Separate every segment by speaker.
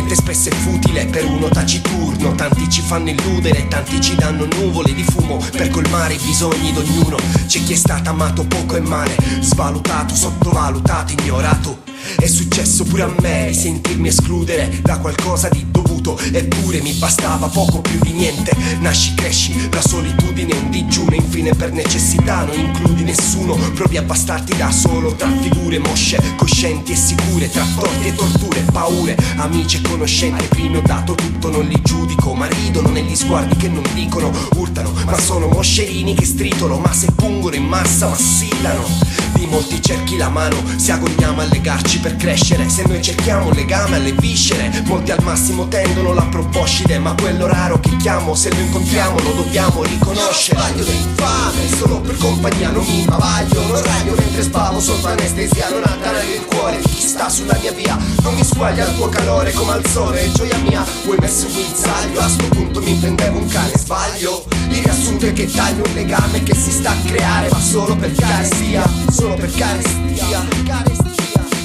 Speaker 1: Niente spesso è futile per uno taciturno. Tanti ci fanno illudere, tanti ci danno nuvole di fumo per colmare i bisogni d'ognuno. C'è chi è stato amato poco e male, svalutato, sottovalutato, ignorato. È successo pure a me di sentirmi escludere da qualcosa di dovuto, eppure mi bastava poco più di niente. Nasci, cresci, la solitudine è un digiuno, infine per necessità non includi nessuno. Provi a bastarti da solo tra figure mosce, coscienti e sicure, tra torti e torture, paure, amici e conoscenti. Prima ho dato tutto, non li giudico, ma ridono negli sguardi che non dicono, urtano, ma sono moscerini che stritolo, ma se pungono in massa vacillano. Di molti cerchi la mano, si agogniamo a legarci per crescere. Se noi cerchiamo un legame alle viscere, molti al massimo tendono la proboscide, ma quello raro che chiamo, se lo incontriamo lo dobbiamo riconoscere. Io sbaglio l'infame, solo per compagnia non mi imbavaglio. Non raglio mentre spavo sotto anestesia, non attanare il cuore di chi sta sulla mia via. Non mi squaglia il tuo calore come al sole, gioia mia, vuoi messo un guizzaglio. A sto punto mi prendevo un cane, sbaglio. Il riassunto è che taglio un legame che si sta a creare, ma solo per carestia, solo per carestia.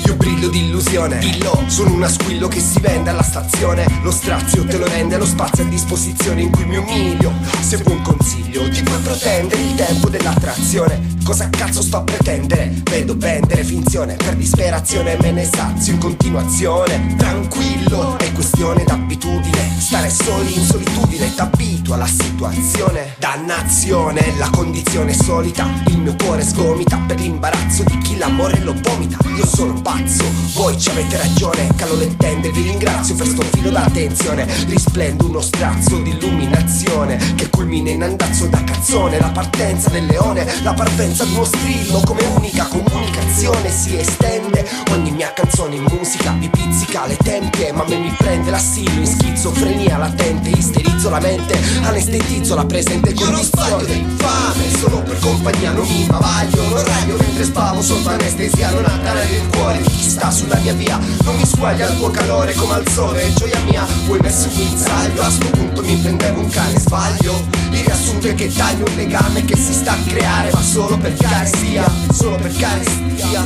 Speaker 1: Io brillo di illusione, dillo, sono un squillo che si vende alla stazione. Lo strazio te lo rende lo spazio a disposizione in cui mi umilio. Se vuoi un consiglio ti puoi pretendere il tempo dell'attrazione. Cosa cazzo sto a pretendere? Vedo vendere finzione per disperazione, me ne sazio in continuazione. Tranquillo, è questione d'abitudine, stare soli in solitudine, t'abitua alla situazione. Dannazione, la condizione solita, il mio cuore sgomita per l'imbarazzo di chi l'amore lo vomita. Io sono pazzo, voi ci avete ragione, calo le tende, vi ringrazio per sto filo d'attenzione. Risplendo uno strazzo di illuminazione che culmina in andazzo da cazzone. La partenza del leone, la parvenza di uno strillo come unica comunicazione si estende. Ogni mia canzone in musica vi pizzica le tempie, ma a me mi prende l'assillo in schizofrenia latente. Isterizzo la mente, anestetizzo la presente condizione. Io non sbaglio l'infame, solo per compagnia non mi imbavaglio. Non raglio mentre spavo sotto anestesia, non attanare il cuore di chi sta sulla mia via. Non mi squaglia il tuo calore come al sole, gioia mia, vuoi messo un guinzaglio. A sto punto mi prendevo un cane, sbaglio. Il riassunto è che taglio un legame che si sta a creare, ma solo per carestia, solo per carestia.